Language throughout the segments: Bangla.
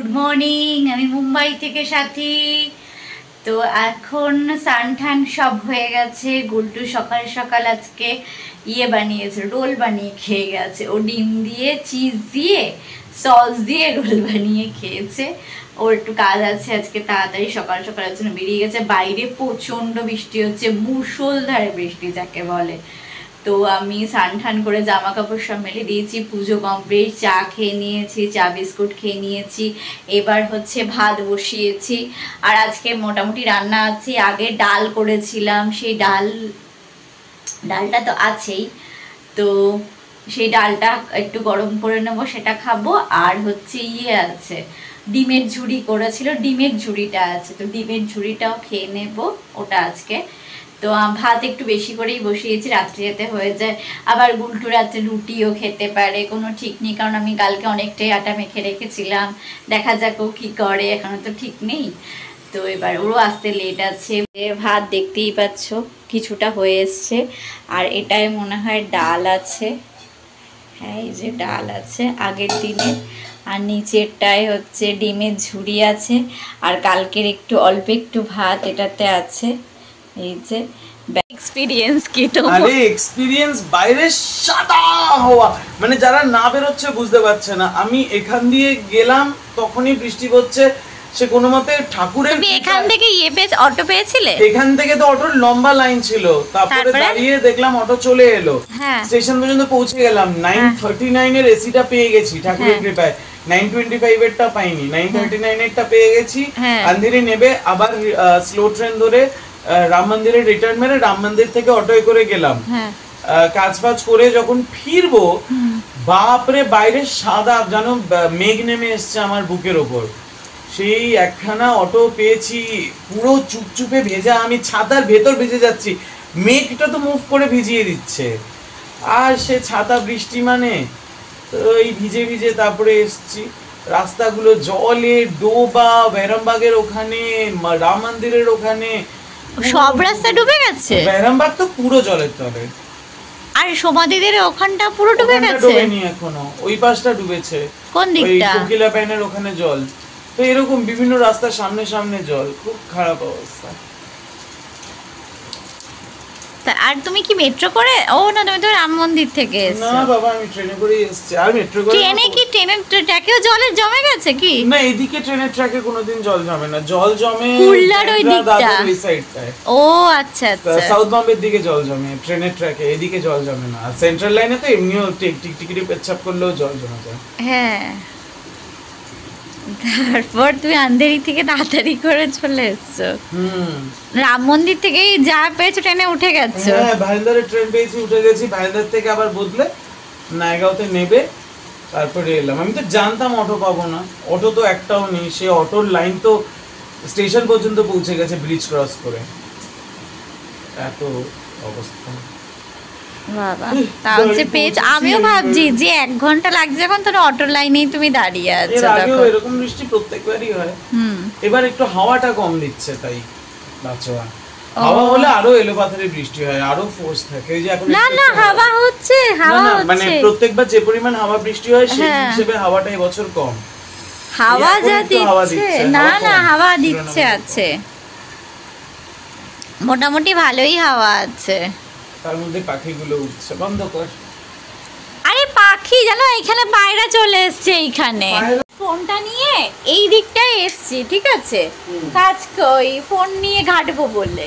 গুড মর্নিং, আমি মুম্বাই থেকে সাথী। তো এখন সানঠান সব হয়ে গেছে। গুলটু সকাল সকাল আজকে বানিয়েছে, রোল বানিয়ে খেয়ে গেছে। ও ডিম দিয়ে চিজ দিয়ে সস দিয়ে রোল বানিয়ে খেয়েছে। ওর একটু কাজ আছে আজকে, তাড়াতাড়ি সকাল সকাল জন্য বেরিয়ে গেছে। বাইরে প্রচন্ড বৃষ্টি হচ্ছে, মুষলধারে বৃষ্টি যাকে বলে। তো আমি স্নান করে জামা কাপড় সব মেলে দিয়েছি, পুজো কমপ্লিট, চা খেয়ে নিয়েছি, চা বিস্কুট খেয়ে নিয়েছি। এবার হচ্ছে ভাত বসিয়েছি। আর আজকে মোটামুটি রান্না আছে। আগে ডাল করেছিলাম, সেই ডালটা তো আছেই। তো সেই ডালটা একটু গরম করে নেবো, সেটা খাবো। আর হচ্ছে আছে, ডিমের ঝুড়ি করেছিল, ডিমের ঝুড়িটা আছে, তো ডিমের ঝুড়িটাও খেয়ে নেব ওটা আজকে। তো ভাত একটু বেশি করেই বসিয়েছি, রাত্রে যেতে হয়ে যায়। আবার গুলটু রাত্রে রুটিও খেতে পারে, কোনো ঠিক নেই, কারণ আমি কালকে অনেকটাই আটা মেখে রেখেছিলাম। দেখা যাক ও কী করে, এখনও তো ঠিক নেই। তো এবার ওরও আসতে লেট আছে। ভাত দেখতেই পাচ্ছ কিছুটা হয়ে এসছে। আর এটাই মনে হয় ডাল আছে, হ্যাঁ এই যে ডাল আছে আগের দিনে। আর নিচেরটায় হচ্ছে ডিমের ঝুড়ি আছে। আর কালকের অল্প একটু ভাত এটাতে আছে। এই যে এক্সপেরিয়েন্স কি তো? আরে এক্সপেরিয়েন্স বাইরে সাদা হওয়া, মানে যারা না বেরোচ্ছে বুঝতে পারছে না। আমি এখান দিয়ে গেলাম, তখনই বৃষ্টি পড়ছে। সে কোনো মতে ঠাকুরের, তুমি এখান থেকে অটো পেয়েছিলে? এখান থেকে তো অটোর লম্বা লাইন ছিল, তারপরে দাঁড়িয়ে দেখলাম অটো চলে এলো, স্টেশন পর্যন্ত পৌঁছে গেলাম। 939 এর এসিটা পেয়ে গেছি ঠাকুরের কৃপায়, 925 এরটা পাইনি, 939 এরটা পেয়ে গেছি। আন্ধেরি নেবে আবার স্লো ট্রেন ধরে রাম মন্দিরে রিটার্ন মেরে রাম মন্দির থেকে অটোয় করে গেলাম। কাজ ফাজ করে যখন ফিরবো, বাপরে বাইরে সাদা জানো মেঘ নেমে এসছে আমার বুকের ওপর। সেই একখানা অটো পেয়েছি, পুরো চুপচুপে ভেজা, আমি ছাতার ভেতর ভিজে যাচ্ছি, মেঘটা তো মুভ করে ভিজিয়ে দিচ্ছে। আর সে ছাতা বৃষ্টি মানে এই ভিজে ভিজে তারপরে এসছি। রাস্তাগুলো জলে ডোবা, বেরামবাগের ওখানে, রাম মন্দিরের ওখানে সব রাস্তা ডুবে গেছে। বেরামবাগ তো পুরো জলের তলে। আর সমাধিদের ওখানটা পুরো ডুবে গেছে? ডুবেনি এখনো, ওই পাশটা ডুবেছে। কোন দিকটা? ওই কোকিলা প্যানের ওখানে জল। তো এরকম বিভিন্ন রাস্তার সামনে সামনে জল, খুব খারাপ অবস্থা। আর তুমি কি মেট্রো করে? ও না, তুমি তো রাম মন্দির থেকে এসেছো। না বাবা, আমি ট্রেনে করেই এসেছি। আর মেট্রো করে? ট্রেনের ট্র্যাকেও জলে জমে গেছে কি? না, এদিকে ট্রেনের ট্র্যাকে কোনোদিন জল জমে না। জল জমে কুল্লার ওই দিকটা, ওই সাইডটায়। ও আচ্ছা আচ্ছা। সাউথ বম্বের দিকে জল জমে ট্রেনের ট্র্যাকে, এদিকে জল জমে না। আর সেন্ট্রাল লাইনে তো এমনিও টিকটিকি পেচ্ছাপ করলেও জল জমে যায়। হ্যাঁ, তারপর তুমি আন্ধেরি থেকে তাড়াতাড়ি করে চলে এসছো। রাম মন্দির থেকে যা পেয়েছো ট্রেনে উঠে গেছো? হ্যাঁ, ভাইন্দারে ট্রেন পেয়েছি, উঠে গেছি। ভাইন্দার থেকে আবার বদলে নায়গাঁওতে নেবে, তারপরে এলাম। আমি তো জানতাম অটো পাবো না, অটো তো একটাও নেই। সে অটোর লাইন তো স্টেশন পর্যন্ত পৌঁছে গেছে ব্রিজ ক্রস করে। এত অবস্থা বাবা, তাও যে পেয়েছ। আমিও ভাবছি যে 1 ঘন্টা লাগছে, যখন তোর অটোর লাইনেই তুমি দাঁড়িয়ে আছো। এর আগেও এরকম বৃষ্টি প্রত্যেকবারই হয়। এবার একটু হাওয়াটা কম দিচ্ছে, তাই বাঁচোয়া। হাওয়া হলে আরো এলোপাথারি বৃষ্টি হয়, আরো ফোর্স থাকে। এই যে এখন না না, হাওয়া হচ্ছে, মানে প্রত্যেকবার যে পরিমাণ হাওয়া বৃষ্টি হয় সেই হিসেবে হাওয়াটা এবছর কম। হাওয়া যা দিচ্ছে, না না হাওয়া দিচ্ছে আছে, মোটামুটি ভালোই হাওয়া আছে। তার মধ্যে পাখিগুলো উঠছে, বন্ধ কর। আরে পাখি জানো, এখানে পায়রা চলে এসছে। এইখানে ফোনটা নিয়ে এই দিকটায় এসছি, ঠিক আছে, কাজ কই ফোন নিয়ে ঘাটবো বললে।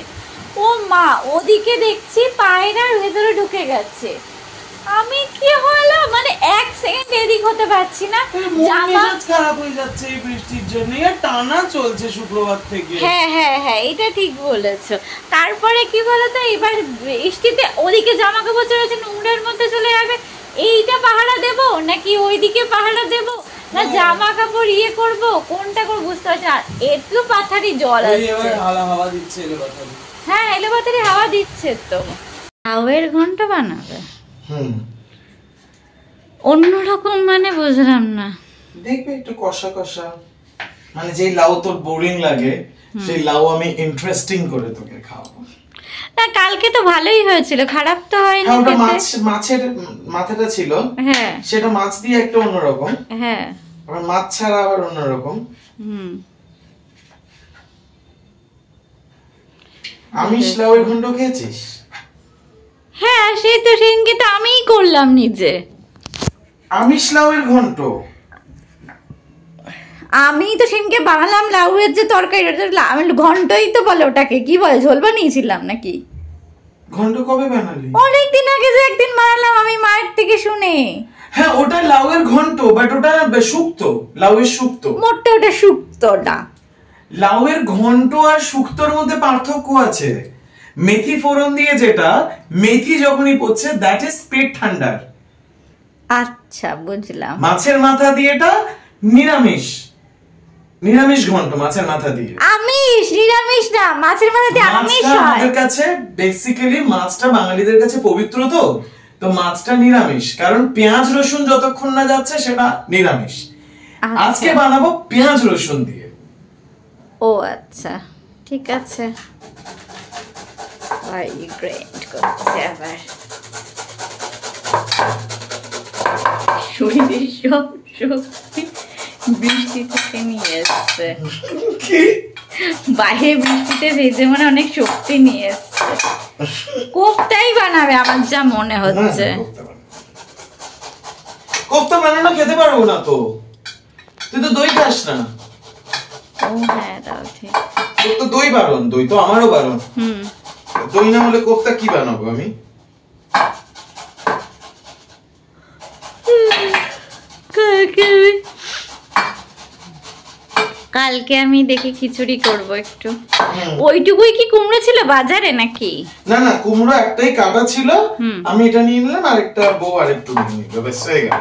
ও মা, ওদিকে দেখছি পায়রার ভেতরে ঢুকে গেছে। আমি কি হলো, মানে 1 সেকেন্ড এদিক হতে পারছি না। মেজাজ খারাপ হয়ে যাচ্ছে এই বৃষ্টির জন্য। এটা টানা চলছে শুক্রবার থেকে। হ্যাঁ হ্যাঁ হ্যাঁ, এটা ঠিক বলেছো। তারপরে কি বলতো, এবার বৃষ্টিতে ওদিকে জামা কাপড় চলেছে, নোংরার মধ্যে চলে যাবে। এইটা পাহারা দেবো নাকি ওইদিকে পাহারা দেবো, না জামা কাপড় করব, কোনটা করে বুঝতে পারছি না। একটু পাথারি জল আসছে। হাওয়া দিচ্ছে এলোপাথারি। হ্যাঁ, এলোপাথারি হাওয়া দিচ্ছে। তো হাওয়ার ঘন্টা বানাবে অন্যরকম, মানে বুঝলাম না। দেখবে একটু কষা কষা, মানে যেই লাউ তোর বোরিং লাগে সেই লাউ আমি ইন্টারেস্টিং করে তোকে খাওয়াবো। না, কালকে তো ভালোই হয়েছিল, খারাপ তো হয়নি। মাছের মাথাটা ছিল, হ্যাঁ, সেটা মাছ দিয়ে একটা অন্যরকম। হ্যাঁ, আবার মাছ ছাড়া আবার অন্যরকম। আমিষ লাউয়ের ঘন্ট খেয়েছিস? হ্যাঁ, সেই তো সেদিনকে তো আমিই করলাম নিজে। আমিষ লাউয়ের ঘন্ট? আমি তো সেদিনকে বানালাম লাউয়ের যে তরকারি, ঘন্টই তো বলে ওটাকে, কি বলে, ঝোল বানিয়েছিলাম নাকি? ঘন্ট কবে বানালি? অনেকদিন আগে যে একদিন বানালাম আমি মায়ের থেকে শুনে। হ্যাঁ, ওটা লাউয়ের ঘন্ট, বাট ওটা শুক্তো, লাউয়ের শুক্তো। মোটে ওটা শুক্তো না। লাউয়ের ঘন্ট আর শুক্তোর মধ্যে পার্থক্য আছে। মেথি ফোড়ন দিয়ে যেটা, মেথি যখনই পড়ছে দ্যাট ইজ পেট ঠান্ডার। আচ্ছা, বুঝলাম। মাছের মাথা দিয়ে এটা নিরামিষ, নিরামিষ ঘন্ট মাছের মাথা দিয়ে। আমিষ, নিরামিষ না, মাছের মাথা দিয়ে আমিষ হয়। আমাদের কাছে বেসিক্যালি মাছটা বাঙালিদের কাছে পবিত্র, তো মাছটা নিরামিষ, কারণ পেঁয়াজ রসুন যতক্ষণ না যাচ্ছে সেটা নিরামিষ। আজকে বানাবো পেঁয়াজ রসুন দিয়ে। ও আচ্ছা, ঠিক আছে। ভাই গ্রেট করছে আবার। শরীরে সব শক্তি বৃষ্টি থেকে নিয়ে এসছে। বাইরে বৃষ্টিতে ভেজে মানে অনেক শক্তি নিয়ে এসছে। কোফতাই বানাবে আমার যা মনে হচ্ছে। কোফতা বানানো খেতে পারবো না তো, তুই তো দই খাস না। ও হ্যাঁ, তাও ঠিক। তোর তো দই বারণ, দই তো আমারও বারণ। দই না হলে কোফতা কি বানাবো আমি? কালকে আমি দেখি খিচুড়ি করব একটু। ওইটুকুই কি কুমড়ো ছিল বাজারে নাকি? না না, কুমড়ো একটাই কাটা ছিল, আমি এটা নিয়ে নিলাম, আর একটা বউ আরেকটু নিয়ে নিল, বেশ হয়ে গেল।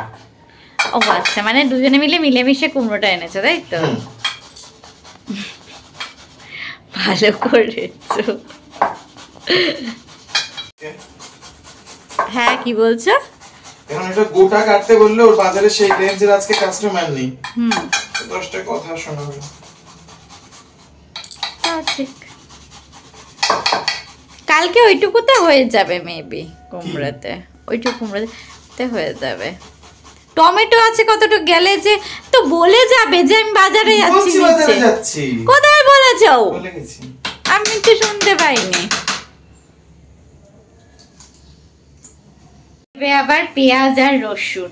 ও আচ্ছা, মানে দুজনে মিলে মিলেমিশে কুমড়োটা এনেছো, তাই তো? ভালো করেছো। হ্যাঁ, কি বলছো? এখন এটা গোটা কাটতে বললে ওর বাজারে সেই রেঞ্জের আজকে কাস্টমার নেই। 10টা কথা শোনাবে। ঠিক, কালকে ওইটুকুতে হয়ে যাবে মেবি, কুমড়োতে ওইটুকু কুমড়োতে হয়ে যাবে। টমেটো আছে কতটুকু গেলে যে তো বলে যাবে যে আমি বাজারে যাচ্ছি। কোথায় বলেছো? বলে গেছি, আমি তো শুনতে পাইনি। আবার পেঁয়াজ আর রসুন,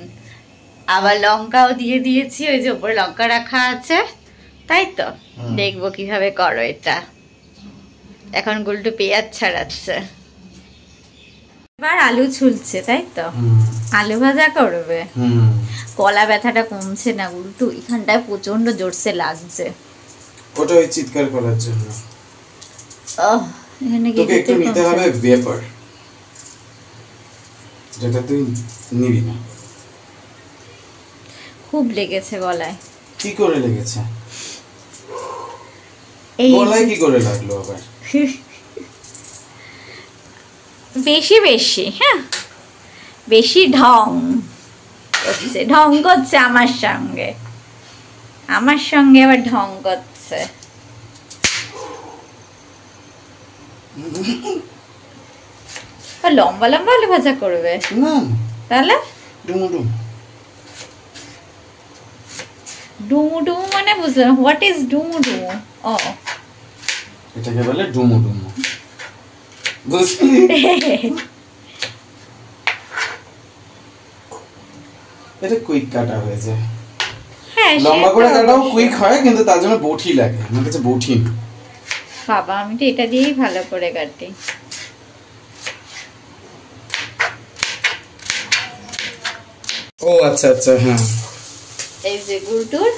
আবার লঙ্কাও দিয়ে দিয়েছি, ওই যে উপরে লঙ্কা রাখা আছে, তাই তো। দেখবো কিভাবে করো এটা। এখন গুলটু পেঁয়াজ ছাড়াচ্ছে, এবার আলু ছুলছে, তাই তো। আলু ভাজা করবে। গলা ব্যথাটা কমছে না গুলটু, এখানটায় প্রচন্ড জোরসে লাগছে। ওটা ওই চিৎকার করার জন্য। এখানে তোকে একটু নিতে হবে ভেপার, যেটা তুই নিবি না। খুব লেগেছে গলায়। কি করে লেগেছে? গলায় কি করে লাগলো আবার? বেশি বেশি, হ্যাঁ, বেশি ঢং করছে আমার সঙ্গে আবার ঢং করছে। লম্বা লম্বা আলু ভাজা করবে না, তাহলে ডুমু ডুমু মানে বুঝলাম, হোয়াট ইজ ডুমু? ও, এটাকে বলে ডুমু। বুঝলি? এটা কুইক কাটা হয়েছে। হ্যাঁ, লম্বা করে কাটাও কুইক হয়, কিন্তু তার জন্য বটি লাগে। আমার কাছে বটি নেই। বাবা, আমি তো এটা দিয়েই ভালো করে কাটি। ও আচ্ছা আচ্ছা, হ্যাঁ। এই যে গুলটুর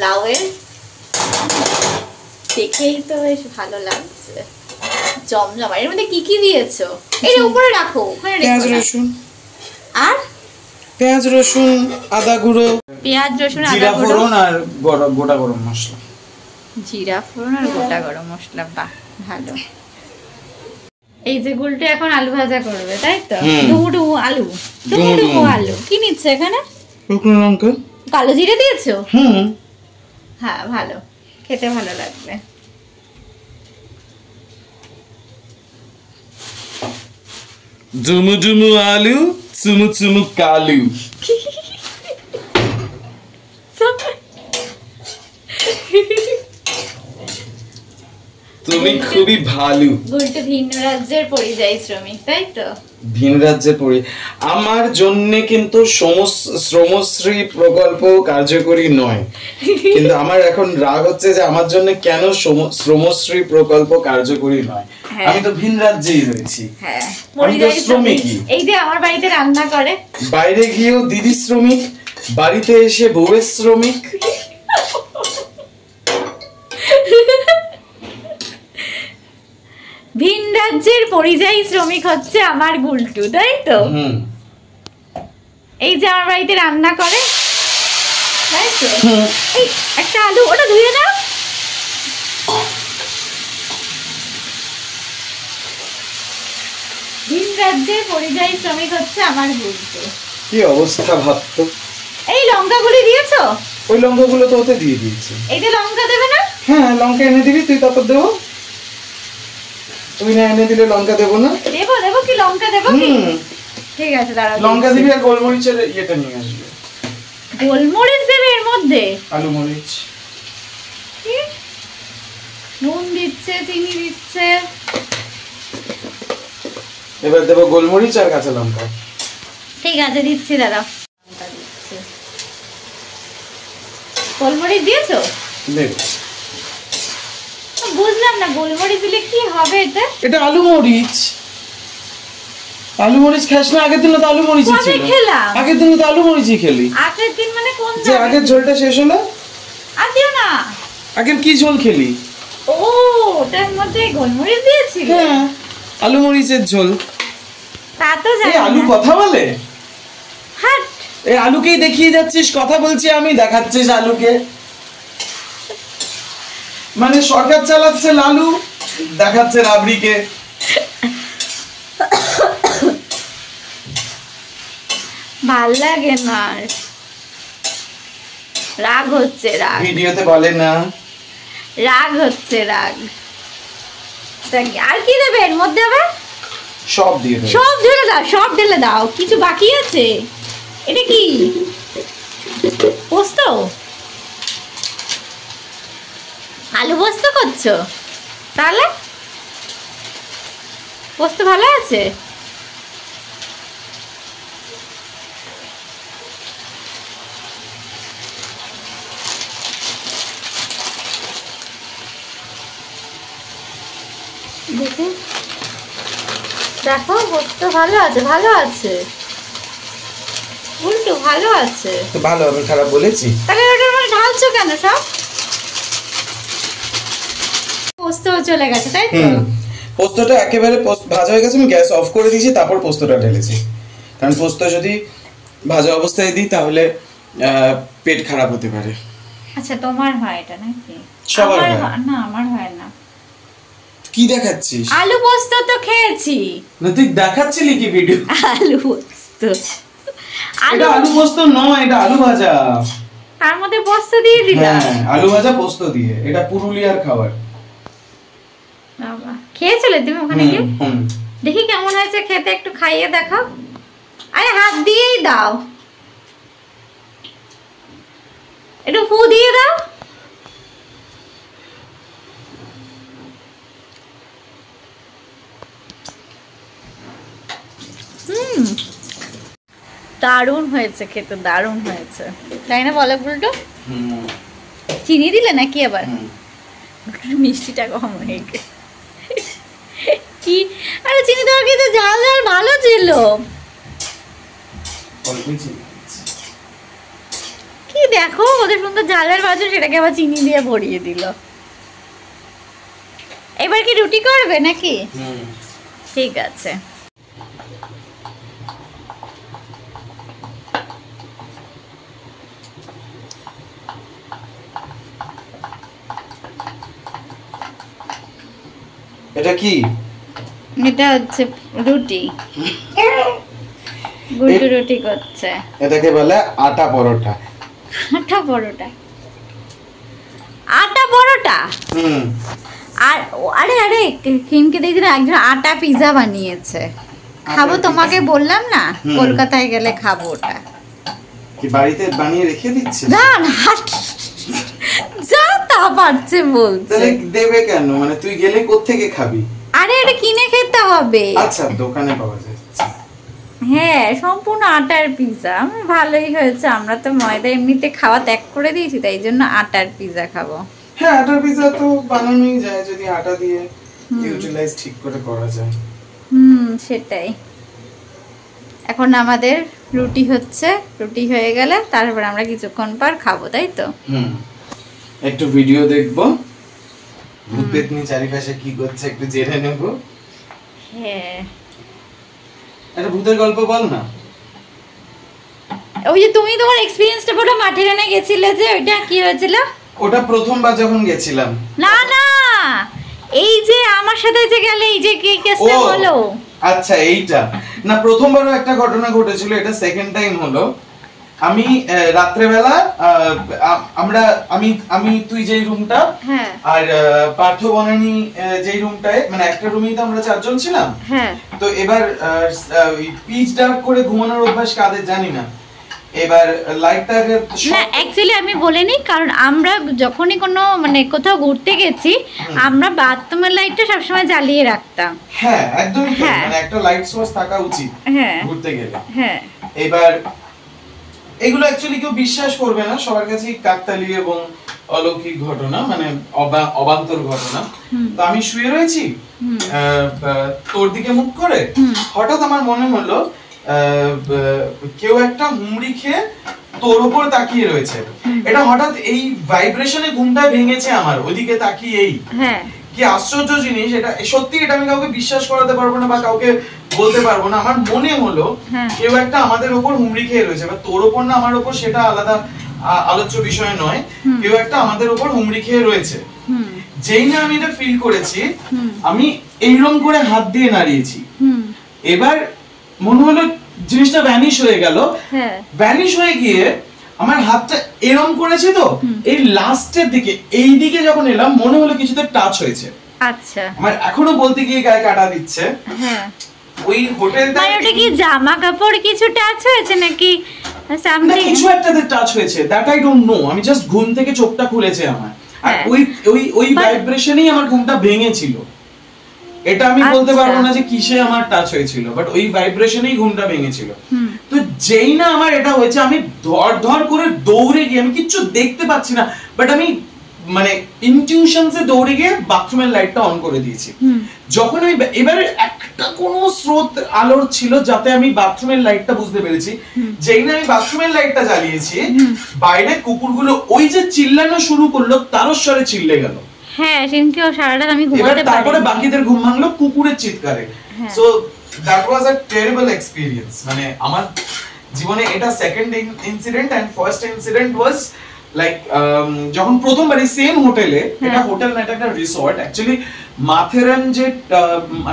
লাউয়ের, দেখেই তো বেশ ভালো লাগছে, জমজমা। এর মধ্যে কি কি দিয়েছো? এর উপরে রাখো, ওখানে রেখো। পেঁয়াজ রসুন আর পেঁয়াজ রসুন, আদা গুঁড়ো, পেঁয়াজ রসুন, জিরা ফোড়ন আর গোটা গরম মশলা। জিরা ফোড়ন আর গোটা গরম মশলা, বাহ ভালো। এই যে গুলটু এখন আলু ভাজা করবে, তাই তো? ডুমু আলু, ডুমু আলু। কি নিচ্ছে এখানে? শুকনো লঙ্কা, কালো জিরে দিয়েছো? হ্যাঁ, ভালো, খেতে ভালো লাগবে। ডুমু আলু, চুমু কালু। তুমি খুবই ভালো। গুলটু ভিন রাজ্যের পরিযায়ী শ্রমিক, তাই তো? ভিন রাজ্যের আমার জন্য কিন্তু শ্রমশ্রী প্রকল্প কার্যকরী নয়, কিন্তু আমার এখন রাগ হচ্ছে যে আমার জন্য কেন শ্রমশ্রী প্রকল্প কার্যকরী নয়। আমি তো ভিন রাজ্যেই রয়েছি। হ্যাঁ, পরিযায়ী শ্রমিক। এই যে আমার বাড়িতে রান্না করে, বাইরে গিয়েও দিদি শ্রমিক, বাড়িতে এসে বউয়ের শ্রমিক। ভিন রাজ্যের পরিযায়ী শ্রমিক হচ্ছে আমার গুলটু, তাই তো? এই যে আমার বাড়িতে রান্না করে, তাই তো? এই একটা আলু, ওটা ধুয়ে দাও। ভিন রাজ্যের পরিযায়ী শ্রমিক হচ্ছে আমার গুলটু। কি অবস্থা ভাবতো। এই লঙ্কাগুলি দিয়েছো? ওই লঙ্কাগুলো তো ওতে দিয়ে দিয়েছি। এইটা লঙ্কা দেবে না? হ্যাঁ, লঙ্কা এনে দিবি তুই, তারপর দেবো। তুই না এনে দিলে লঙ্কা দেবো না? দেবো কি লঙ্কা দেবো কি? ঠিক আছে, দাঁড়াও। লঙ্কা দিবি আর গোলমরিচের ইয়েটা নিয়ে আসবি। গোলমরিচ দেবে এর মধ্যে? আলু মরিচ। নুন দিচ্ছে, চিনি দিচ্ছে। এবার দেবো গোলমরিচ আর কাঁচা লঙ্কা। ঠিক আছে, দিচ্ছি দাদা। লঙ্কা দিচ্ছে। গোলমরিচ দিয়েছো? দেবো। বুঝলাম না, গোলমরিচ দিলে কি হবে এটা? এটা আলু মরিচ। আলু মরিচ খাস না? আগের দিন তো আলু মরিচই ছিল। খেলাম আগের দিন তো আলু মরিচই খেলি। আগের দিন মানে কোন দিন? যে আগের ঝোলটা শেষ হলো। আর দিও না। আগের কি ঝোল খেলি? ও, ওটার মধ্যে গোলমরিচ দিয়েছিল? হ্যাঁ, আলু মরিচের ঝোল। তা তো জানি। এই আলু কথা বলে? হ্যাঁ, এই আলুকেই দেখিয়ে যাচ্ছিস, কথা বলছি আমি, দেখাচ্ছিস আলুকে। মানে সরকার চালাচ্ছে লালু, দেখাচ্ছে রাবড়িকে। ভাল লাগে না, রাগ হচ্ছে। রাগ ভিডিওতে বলে না, রাগ হচ্ছে, রাগ। আর কি দেবে এর মধ্যে আবার? সব দিয়ে দাও। সব ঢেলে দাও, সব ঢেলে দাও। কিছু বাকি আছে? এটা কি পোস্ত? আলু পোস্ত করছো? তাহলে পোস্ত ভালো আছে? দেখে দেখো, পোস্ত ভালো আছে, ভালো আছে। উল্টো ভালো আছে। তো ভালো, আমি খারাপ বলেছি? তাহলে ওটার মধ্যে ঢালছো কেন সব? পোস্ত চলে গেছে, তাই তো? পোস্তটা একেবারে ভাজা হয়ে গেছে, আমি গ্যাস অফ করে দিয়েছি, তারপর পোস্তটা ঢেলেছি। কারণ পোস্ত যদি ভাজা অবস্থায় দিই তাহলে পেট খারাপ হতে পারে। আচ্ছা, তোমার হয় এটা নাকি? সবার হয় না, আমার হয় না। কি দেখাচ্ছিস? আলু পোস্ত তো খেয়েছি। না, তুই দেখাচ্ছিলি কি ভিডিও? আলু পোস্ত। এটা আলু পোস্ত নয়, এটা আলু ভাজা। তার মধ্যে পোস্ত দিয়ে দিলাম। হ্যাঁ, আলু ভাজা পোস্ত দিয়ে। এটা পুরুলিয়ার খাবার। বাবা, খেয়েছিলে তুমি ওখানে গিয়ে? দেখি কেমন হয়েছে খেতে, একটু খাইয়ে দেখাও। আরে হাত দিয়েই দাও, একটু ফু দিয়ে দাও। দারুণ হয়েছে খেতে, দারুণ হয়েছে, তাই না বলো উল্টো? চিনি দিলে নাকি আবার? মিষ্টিটা কম হয়ে গেছে। কি? আরে চিনি দেওয়া কিন্তু ঝাল ঝাল ভালো ছিল। কি দেখো, ওদের সুন্দর ঝালের বাজু, সেটাকে আবার চিনি দিয়ে ভরিয়ে দিল। এবার কি রুটি করবে নাকি? ঠিক আছে। এটা কি? এটা হচ্ছে রুটি। গুলটু রুটি করছে। এটাকে বলে আটা পরোটা। আটা পরোটা? আটা পরোটা? আর আরে আরে, কিমকে দেখি না, একজন আটা পিৎজা বানিয়েছে। খাবো তোমাকে বললাম না, কলকাতায় গেলে খাবো ওটা। কি বাড়িতে বানিয়ে রেখে দিচ্ছিস? না না, যাও তা পারছে বলছে। তাহলে দেবে কেন, মানে তুই গেলে কোত্থেকে খাবি? আরে এটা কিনে খেতে হবে। আচ্ছা দোকানে পাওয়া যায়। হ্যাঁ সম্পূর্ণ আটার পিৎজা, ভালোই হয়েছে। আমরা তো ময়দা এমনিতে খাওয়া ত্যাগ করে দিয়েছি, তাই জন্য আটার পিৎজা খাবো। হ্যাঁ আটার পিৎজা তো বানানোই যায় যদি আটা দিয়ে ইউটিলাইজ ঠিক করে করা যায়। সেটাই। এখন আমাদের রুটি হচ্ছে, রুটি হয়ে গেলে তারপর আমরা কিছুক্ষণ পর খাবো, তাই তো? একটু ভিডিও দেখবো, ভূতপেতনি চারিপাশে কি করছে একটু জেনে নেব। হ্যাঁ একটা ভূতের গল্প বল না। ওই যে তুমি তোমার এক্সপেরিয়েন্সটা বলো, মাঠে রানে গেছিলে যে, ওইটা কি হয়েছিল? ওটা প্রথমবার যখন গেছিলাম। না না, এই যে আমার সাথে যে গেলে এই যে কেসটা হলো। আচ্ছা এইটা না, প্রথমবারও একটা ঘটনা ঘটেছিল, এটা সেকেন্ড টাইম হলো। আমি রাত্রেবেলা আমি তুই যেই রুমটা আর পার্থ বনানী যেই রুমটায়, মানে একটা রুমেই তো আমরা চারজন ছিলাম। তো এবার পিচ ডার্ক করে ঘুমানোর অভ্যাস কাদের জানি না, এবার লাইটটা না অ্যাকচুয়ালি আমি বলিনি, কারণ আমরা যখনই কোনো মানে কোথাও ঘুরতে গেছি আমরা বাথরুমের লাইটটা সবসময় জ্বালিয়ে রাখতাম। হ্যাঁ একদমই, মানে একটা লাইট সোর্স থাকা উচিত ঘুরতে গেলে। এবার এগুলো অ্যাকচুয়ালি কেউ বিশ্বাস করবে না, সবার কাছেই কাকতালীয় এবং অলৌকিক ঘটনা, মানে অবান্তর ঘটনা। তো আমি শুয়ে রয়েছি তোর দিকে মুখ করে, হঠাৎ আমার মনে হলো কেউ একটা হুমড়ি খেয়ে তোর উপর তাকিয়ে রয়েছে। এটা হঠাৎ এই ভাইব্রেশনে ঘুমটা ভেঙেছে আমার, ওইদিকে তাকিয়েই। কি আশ্চর্য জিনিস এটা, সত্যি এটা আমি কাউকে বিশ্বাস করাতে পারবো না বা কাউকে বলতে পারবো না। আমার মনে হলো কেউ একটা আমাদের উপর হুমড়ি খেয়ে রয়েছে, বা তোর উপর না আমার উপর সেটা আলাদা আলোচ্য বিষয় নয়, কেউ একটা আমাদের উপর হুমড়ি খেয়ে রয়েছে। যেই না আমি এটা ফিল করেছি, আমি এইরকম করে হাত দিয়ে নাড়িয়েছি। এবার মনে হলো জিনিসটা ভ্যানিশ হয়ে গেল। ভ্যানিশ হয়ে গিয়ে আমার হাতটা এরম করেছে, তো এই লাস্টের দিকে এই দিকে যখন এলাম মনে হলো কিছুতে টাচ হয়েছে। আচ্ছা আমার এখনো বলতে গিয়ে গায়ে কাটা দিচ্ছে। ওই হোটেলটা মানে ওটা কি জামা কাপড় কিছু টাচ হয়েছে নাকি সামথিং, কিছু একটাতে টাচ হয়েছে, দ্যাট আই ডোন্ট নো। আমি জাস্ট ঘুম থেকে চোখটা খুলেছে আমার, আর ওই ভাইব্রেশনেই আমার ঘুমটা ভেঙেছিল। এটা আমি বলতে পারবো না যে কিসে আমার টাচ হয়েছিল, বাট ওই ভাইব্রেশনেই ঘুমটা ভেঙেছিল। তো যেই না আমার এটা হয়েছে, আমি ধর করে দৌড়ে গিয়ে, আমি কিচ্ছু দেখতে পাচ্ছি না, বাট আমি মানে ইনটিউশনসে দৌড়ে গিয়ে বাথরুমের লাইটটা অন করে দিয়েছি। যখন আমি এবারে একটা কোনো স্রোত আলোর ছিল যাতে আমি বাথরুমের লাইটটা বুঝতে পেরেছি। যেই না আমি বাথরুমের লাইটটা জ্বালিয়েছি, বাইরে কুকুরগুলো ওই যে চিল্লানো শুরু করলো, তারস্বরে চিল্লে গেল। হ্যাঁ সেদিনকেও সারা রাত আমি ঘুমাতে পারিনি। তারপরে বাকিদের ঘুম ভাঙলো কুকুরের চিৎকারে। So that was a terrible experience. মানে আমার জীবনে এটা second incident, and first incident was like যখন প্রথমবার এই সেম হোটেলে, এটা হোটেল না এটা একটা রিসর্ট অ্যাকচুয়ালি, মাথেরান যে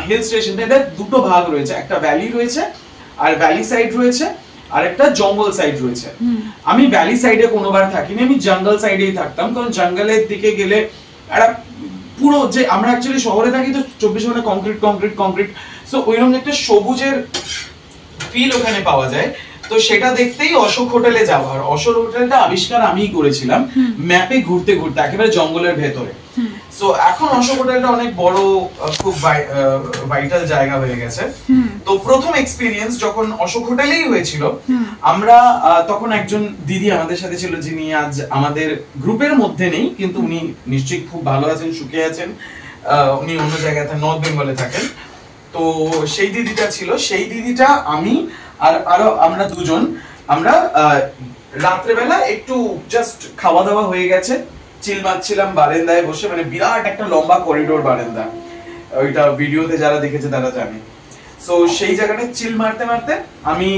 হিল স্টেশনটা, এটা দুটো ভাগ রয়েছে, একটা ভ্যালি রয়েছে আর ভ্যালি সাইড রয়েছে, আর একটা জঙ্গল সাইড রয়েছে। আমি ভ্যালি সাইডে কোনোবার থাকিনি, আমি জঙ্গল সাইডেই থাকতাম, কারণ জঙ্গলের দিকে গেলে একটা পুরো যে আমরা অ্যাকচুয়ালি শহরে থাকি তো 24 ঘন্টা কংক্রিট কংক্রিট কংক্রিট, সো ওইরকম একটা সবুজের ফিল ওখানে পাওয়া যায়। তো সেটা দেখতেই অশোক হোটেলে যাওয়া। আর অশোক হোটেলটা আবিষ্কার আমিই করেছিলাম ম্যাপে ঘুরতে ঘুরতে, একেবারে জঙ্গলের ভেতরে। সো এখন অশোক হোটেলটা অনেক বড়, খুব ভাইটাল জায়গা হয়ে গেছে। তো প্রথম এক্সপেরিয়েন্স যখন অশোক হোটেলেই হয়েছিল, আমরা তখন একজন দিদি আমাদের সাথে ছিল, যিনি আজ আমাদের গ্রুপের মধ্যে নেই, কিন্তু উনি নিশ্চয়ই খুব ভালো আছেন, সুখে আছেন। উনি অন্য জায়গায় নর্থ বেঙ্গলে থাকেন। তো সেই দিদিটা ছিল, সেই দিদিটা আমি আর আরো আমরা দুজন, আমরা রাত্রেবেলা একটু জাস্ট খাওয়া দাওয়া হয়ে গেছে, চিল মারছিলাম বারান্দায় বসে, মানে বিরাট একটা লম্বা করিডোর বারান্দা, ওইটা ভিডিওতে যারা দেখেছে তারা জানে। সো সেই জায়গাটা চিল মারতে মারতে আমি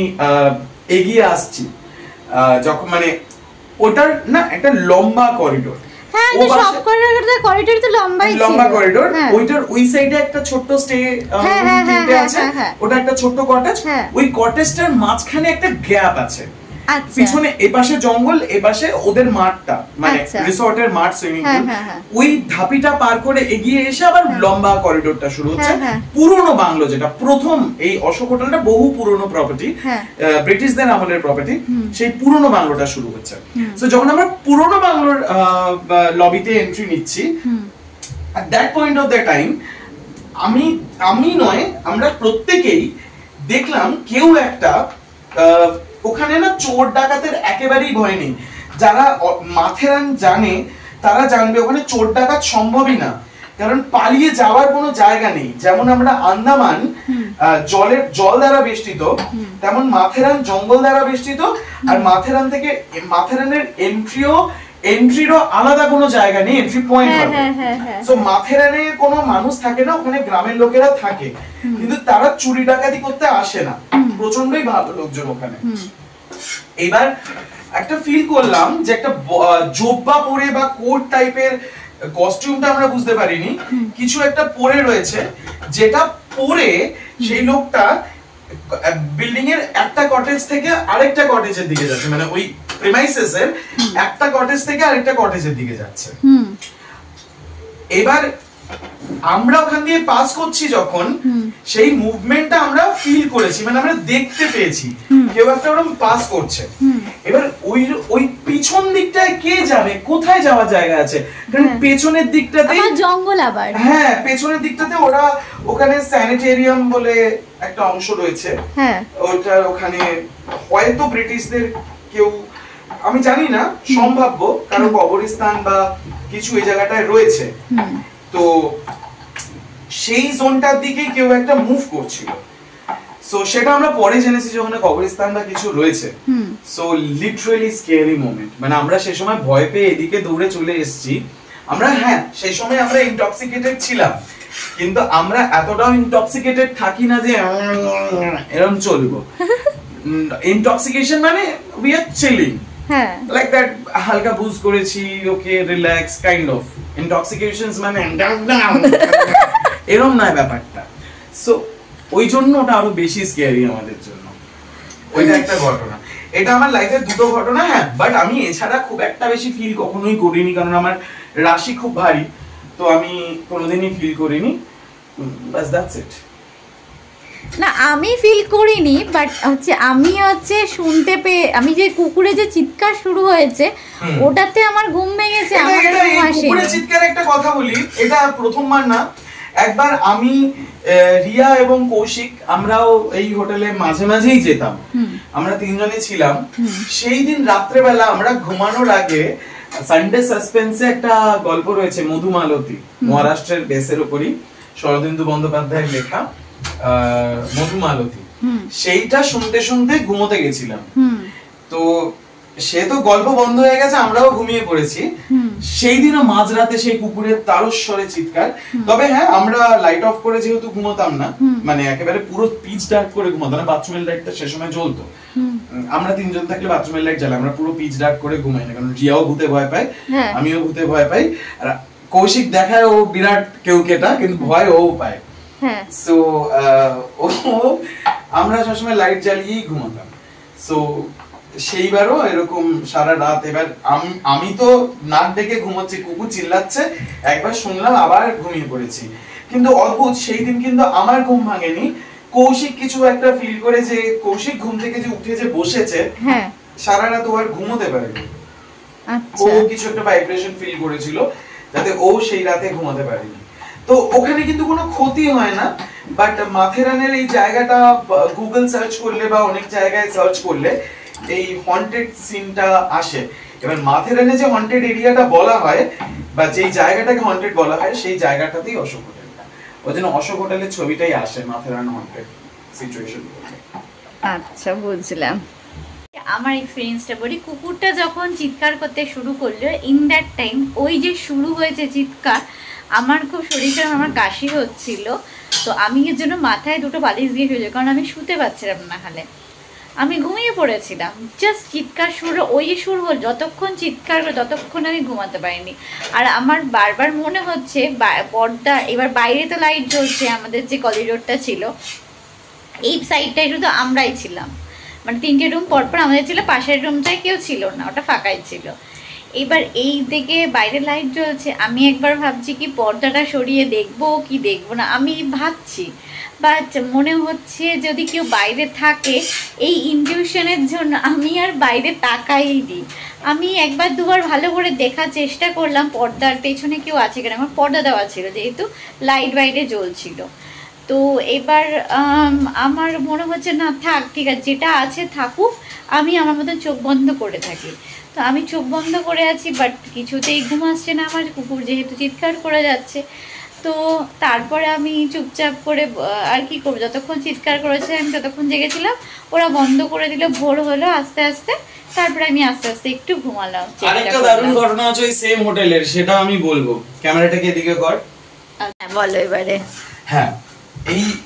এগিয়ে আসছি, যখন মানে ওটার না একটা লম্বা করিডোর, লম্বা করিডোর, ওইটার ওই সাইডে একটা ছোট্ট স্টে আছে, ওটা একটা ছোট্ট কটেজ, ওই কটেজটার মাঝখানে একটা গ্যাপ আছে। পিছনে এপাশে জঙ্গল, এপাশে ওদের মাঠটা, মানে রিসর্টের মাঠ, সুইমিং পুল। ওই ধাপিটা পার করে এগিয়ে এসে আবার লম্বা করিডোরটা শুরু হচ্ছে। পুরনো বাংলো, যেটা প্রথম এই অশোক হোটেলটা বহু পুরনো প্রপার্টি, ব্রিটিশদের আমলের প্রপার্টি, সেই পুরনো বাংলোটা শুরু হচ্ছে। সো যখন আমরা পুরনো বাংলোর লবিতে এন্ট্রি নিচ্ছি, at that point of the time আমি নয়, আমরা প্রত্যেকেই দেখলাম কেউ একটা, ওখানে না চোর ডাকাতের একেবারেই ভয় নেই। যারা মাথেরান জানে তারা জানবে ওখানে চোর ডাকাত সম্ভবই না, কারণ পালিয়ে যাওয়ার কোনো জায়গা নেই। যেমন আমরা আন্দামান জল দ্বারা বেষ্টিত, তেমন মাথেরান জঙ্গল দ্বারা বেষ্টিত। আর মাথেরান থেকে মাথেরানের এন্ট্রিরও আলাদা কোনো জায়গা নেই, এন্ট্রি পয়েন্ট হবে। সো মাথেরানে কোনো মানুষ থাকে না, ওখানে গ্রামের লোকেরা থাকে, কিন্তু তারা চুরি ডাকাতি করতে আসে না, প্রচন্ডই ভালো লোকজন ওখানে। এবার একটা ফিল করলাম যে একটা জোব্বা পরে বা কোট টাইপের কস্টিউমটা আমরা বুঝতে পারিনি, কিছু একটা পরে রয়েছে, যেটা পরে সেই লোকটা বিল্ডিং এর একটা কটেজ থেকে আরেকটা কটেজের দিকে যাচ্ছে, মানে ওই প্রিমাইসেস এর একটা কটেজ থেকে আরেকটা কটেজের দিকে যাচ্ছে। এবার আমরা ওখান দিয়ে পাস করছি যখন, সেই মুভমেন্টটা আমরা ফিল করেছি, মানে আমরা দেখতে পেয়েছি কেউ একটা ওরকম পাস করছে। এবার ওই পিছন দিকটায় কে যাবে, কোথায় যাওয়ার জায়গা আছে? কারণ পেছনের দিকটাতে জঙ্গল, আবার হ্যাঁ পেছনের দিকটাতে ওরা ওখানে স্যানিটেরিয়াম বলে একটা অংশ রয়েছে, ওটা ওখানে হয়তো ব্রিটিশদের কেউ, আমি জানি না, সম্ভাব্য কারো কবরস্থান বা কিছু এই জায়গাটায় রয়েছে। তো সেই জোনটার দিকে কেউ একটা মুভ করছিল। সো সেটা আমরা পরে জেনেছি যে ওখানে কবরস্থান বা কিছু রয়েছে। সো লিটারালি স্কেয়ারি মোমেন্ট, মানে আমরা সেই সময় ভয় পেয়ে এদিকে দৌড়ে চলে এসেছি। আমরা সেই সময় আমরা ইনটক্সিকেটেড ছিলাম, কিন্তু আমরা এতটাও ইনটক্সিকেটেড থাকি না যে এরকম চলবো। ইনটক্সিকেশন মানে we are chilling, like that, হালকা বুজ করেছি, ওকে রিল্যাক্স কাইন্ড অফ। ইনটক্সিকেশনস মানে এরকম নয় ব্যাপারটা। সো ওই জন্য ওটা আরো বেশি স্কেয়ারি আমাদের জন্য। ওইটা একটা ঘটনা, এটা আমার লাইফের দুটো ঘটনা। বাট আমি এছাড়া খুব একটা বেশি ফিল কখনোই করিনি, কারণ আমার রাশি খুব ভারী, তো আমি কোনোদিনই ফিল করিনি। বাস দ্যাটস ইট। না, আমি ফিল করিনি, বাট আমি শুনতে পেয়ে, আমি যে কুকুরে যে চিৎকার শুরু হয়েছে ওটাতে আমার ঘুম ভেঙেছে। কুকুরের চিৎকার একটা কথা বলি, এটা প্রথমবার না, একবার আমি, রিয়া এবং কৌশিক, আমরাও এই হোটেলে মাঝে মাঝেই যেতাম, আমরা তিনজনে ছিলাম। সেই দিন রাত্রেবেলা আমরা ঘুমানোর আগে, সানডে সাসপেন্সে একটা গল্প রয়েছে মধুমালতী, মহারাষ্ট্রের বেসের উপরই, শরদিন্দু বন্দ্যোপাধ্যায়ের লেখা মধুমালতী, সেইটা শুনতে শুনতে ঘুমোতে গেছিলাম। তো সে তো গল্প বন্ধ হয়ে গেছে, আমরাও ঘুমিয়ে পড়েছি। সেই দিনও মাঝরাতে সেই কুকুরের তারস্বরে চিৎকার। তবে আমরা লাইট অফ করে যেহেতু ঘুমোতাম না, মানে একেবারে পুরো পিচ ডার্ক করে ঘুমোতাম না, বাথরুমের লাইটটা সে সময় জ্বলতো। আমরা তিনজন থাকলে বাথরুমের লাইট জ্বালাই, আমরা পুরো পিচ ডার্ক করে ঘুমাই না, কারণ রিয়াও ভূতে ভয় পায়, আমিও ভূতে ভয় পাই। আর কৌশিক দেখায় ও বিরাট কেউ কেটা, কিন্তু ভয় ও পায়। সো আমরা সবসময় লাইট জ্বালিয়েই ঘুমাতাম। সো সেইবারও এরকম সারা রাত। এবার আমি তো নাক ডেকে ঘুমোচ্ছি, কুকুর চিল্লাচ্ছে, একবার শুনলাম, আবার ঘুমিয়ে পড়েছি। কিন্তু অদ্ভুত, সেই দিন কিন্তু আমার ঘুম ভাঙেনি। কৌশিক কিছু একটা ফিল করে, যে কৌশিক ঘুম থেকে যে উঠে যে বসেছে, সারা রাত ও আর ঘুমোতে পারেনি। ও কিছু একটা ভাইব্রেশন ফিল করেছিল, যাতে ও সেই রাতে ঘুমাতে পারেনি। তো ওখানে কিন্তু কোনো ক্ষতি হয় না, বাট মাথেরানের এই জায়গাটা গুগল সার্চ করলে বা অনেক জায়গায় সার্চ করলে এই হন্টেড সিনটা আসে। এবার মাথেরানে যে হন্টেড এরিয়াটা বলা হয় বা যেই জায়গাটাকে হন্টেড বলা হয়, সেই জায়গাটাতেই অশোক হোটেলটা, ওই জন্য অশোক হোটেলের ছবিটাই আসে মাথেরান হন্টেড সিচুয়েশন। আচ্ছা, বুঝলাম। আমার এক্সপেরিয়েন্সটা বলি, কুকুরটা যখন চিৎকার করতে শুরু করলো, ইন দ্যাট টাইম ওই যে শুরু হয়েছে চিৎকার, আমার খুব শরীরটা, আমার কাশি হচ্ছিল। তো আমি এর জন্য মাথায় দুটো বালিশ দিয়ে শুয়েছি, কারণ আমি শুতে পারছিলাম না, হালে আমি ঘুমিয়ে পড়েছিলাম। জাস্ট চিৎকার শুরু, ওই সুর হল, যতক্ষণ চিৎকার করে ততক্ষণ আমি ঘুমাতে পারিনি। আর আমার বারবার মনে হচ্ছে পর্দা, এবার বাইরে তো লাইট জ্বলছে, আমাদের যে করিডোরটা ছিল এই সাইডটায় শুধু আমরাই ছিলাম, মানে 3টে রুম পরপর আমাদের ছিল, পাশের রুমটায় কেউ ছিল না, ওটা ফাঁকাই ছিল। এবার এই দিকে বাইরে লাইট জ্বলছে, আমি একবার ভাবছি কি পর্দাটা সরিয়ে দেখবো কি দেখবো না, আমি ভাবছি, বাট মনে হচ্ছে যদি কেউ বাইরে থাকে, এই ইনটিউশনের জন্য আমি আর বাইরে তাকাই দিই। আমি একবার দুবার ভালো করে দেখার চেষ্টা করলাম পর্দার পেছনে কেউ আছে কিনা, আমার পর্দা দেওয়া ছিল যেহেতু লাইট বাইরে জ্বলছিল। তো এবার আমার মনে হচ্ছে না থাক, ঠিক আছে যেটা আছে থাকুক, আমি আমার মতন চোখ বন্ধ করে থাকি। তো আমি চোখ বন্ধ করে আছি, বাট কিছুতেই ঘুম আসছে না আমার, কুকুর যেহেতু চিৎকার করে যাচ্ছে। তো তারপরে আমি চুপচাপ করে আর কি করবো, যতক্ষণ চিৎকার করেছে আমি ততক্ষণ জেগেছিলাম, ওরা বন্ধ করে দিল, ভোর হলো আস্তে আস্তে, তারপরে আমি আস্তে আস্তে একটু ঘুমালাম। আরেকটা দারুণ ঘটনা আছে ওই সেম হোটেলের, সেটা আমি বলবো। ক্যামেরাটাকে এদিকে কর। বলো এবারে। হ্যাঁ,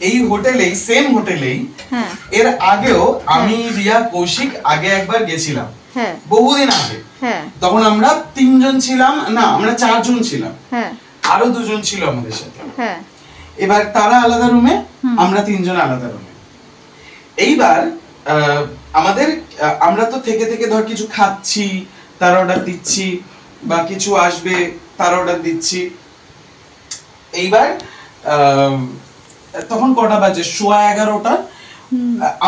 এই হোটেলেই, সেম হোটেলেই এর আগেও আমি রিয়া কৌশিক আগে একবার গেছিলাম, বহুদিন আগে। তখন আমরা 3 জন ছিলাম, না আমরা 4 জন ছিলাম, আরো 2 জন ছিল আমাদের সাথে। এবার তারা আলাদা রুমে, আমরা 3 জন আলাদা রুমে। এইবার আমরা তো থেকে থেকে ধর কিছু খাচ্ছি, তার অর্ডার দিচ্ছি, বা কিছু আসবে তার অর্ডার দিচ্ছি। এইবার তখন কটা বাজে, 11:15টা।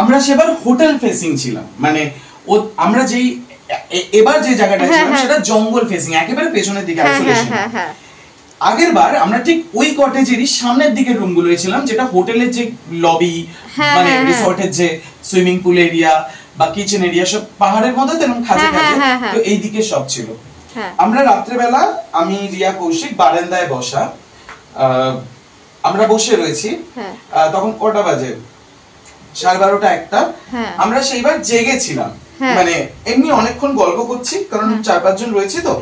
আমরা সেবার হোটেল ফেসিং ছিলাম, মানে আমরা যেই এবার যে জায়গাটা ছিলাম সেটা জঙ্গল ফেসিং, একেবারে পেছনের দিকে আইসোলেশন। আগের বার আমরা ঠিক ওই কটেজেরই সামনের দিকের রুমগুলো ছিলাম, যেটা হোটেলের যে লবি, মানে রিসর্টের যে সুইমিং পুল এরিয়া বা কিচেন এরিয়া, সব পাহাড়ের মধ্যে তেমন খাজে খাজে, তো এই দিকে সব ছিল। আমরা রাত্রেবেলা, আমি রিয়া কৌশিক বারান্দায় বসা, আমরা বসে রয়েছি। তখন কটা বাজে, 12:30 1টা। আমরা সেইবার জেগেছিলাম, মানে এমনি অনেকক্ষণ গল্প করছি, কারণ 4-5 জন রয়েছে তো,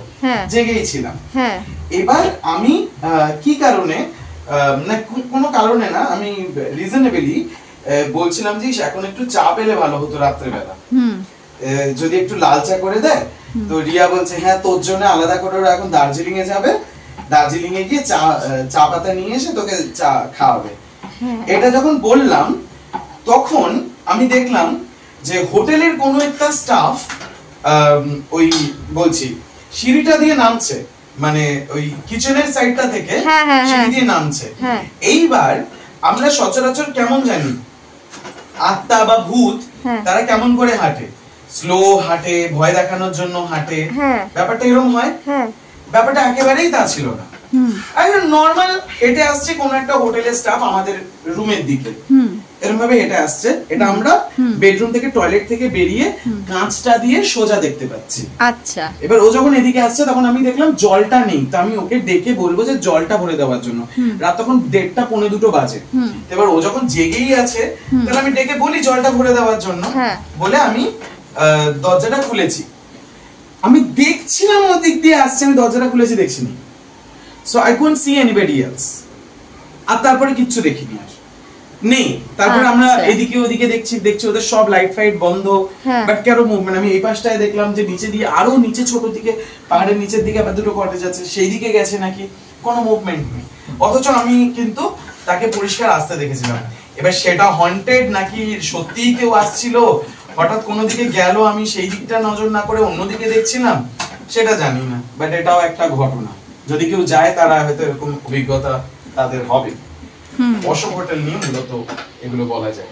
জেগেই ছিলাম। এবার আমি কি কারণে, না কোনো কারণে না, আমি রিজনেবলি বলছিলাম যে এখন একটু চা পেলে ভালো হতো রাত্রেবেলা, যদি একটু লাল চা করে দেয়। তো রিয়া বলছে হ্যাঁ তোর জন্য আলাদা করে ওরা এখন দার্জিলিং এ যাবে, দার্জিলিং এ গিয়ে চা পাতা নিয়ে এসে তোকে চা খাওয়াবে। এটা যখন বললাম তখন আমি দেখলাম যে হোটেলের কোনো একটা স্টাফ ওই বলছি সিঁড়িটা দিয়ে নামছে, মানে ওই কিচেনের সাইডটা থেকে সিঁড়ি দিয়ে নামছে। এইবার আমরা সচরাচর কেমন জানি আত্মা বা ভূত তারা কেমন করে হাঁটে, স্লো হাঁটে, ভয় দেখানোর জন্য হাঁটে, ব্যাপারটা এরকম হয়। ব্যাপারটা একেবারেই তা ছিল না, একদম নরমাল হেঁটে আসছে কোন একটা হোটেলের স্টাফ আমাদের রুমের দিকে, এরকম ভাবে হেঁটে আসছে। এটা আমরা বেডরুম থেকে, টয়লেট থেকে বেরিয়ে কাঁচটা দিয়ে সোজা দেখতে পাচ্ছি। আচ্ছা, এবার ও যখন এদিকে আসছে তখন আমি দেখলাম জলটা নেই, তো আমি ওকে ডেকে বলবো যে জলটা ভরে দেওয়ার জন্য। রাত তখন 1:30 পৌনে 2 বাজে। এবার ও যখন জেগেই আছে তাহলে আমি ডেকে বলি জলটা ভরে দেওয়ার জন্য, বলে আমি দরজাটা খুলেছি। আমি দেখছিলাম ও দিক দিয়ে আসছে, আমি দরজাটা খুলেছি দেখছিনি, so I couldn't see anybody else. আর তারপরে কিচ্ছু দেখিনি আর নেই। তারপর আমরা এদিকে ওদিকে দেখছি ওদের সব লাইট ফাইট বন্ধ, বাট কারো মুভমেন্ট। আমি এই পাশটায় দেখলাম যে নিচে দিয়ে, আরো নিচে ছোট দিকে পাহাড়ের নিচের দিকে আবার 2টো কটেজ আছে, সেই দিকে গেছে নাকি, কোনো মুভমেন্ট নেই। অথচ আমি কিন্তু তাকে পরিষ্কার আসতে দেখেছিলাম। এবার সেটা হন্টেড নাকি সত্যিই কেউ আসছিল, হঠাৎ কোনো দিকে গেল, আমি সেই দিকটা নজর না করে অন্যদিকে দেখছিলাম, সেটা জানি না। বাট এটাও একটা ঘটনা, যদি কেউ যায় তারা হয়তো এরকম অভিজ্ঞতা তাদের হবে। অশোক হোটেল নিয়ে মূলত এগুলো বলা যায়।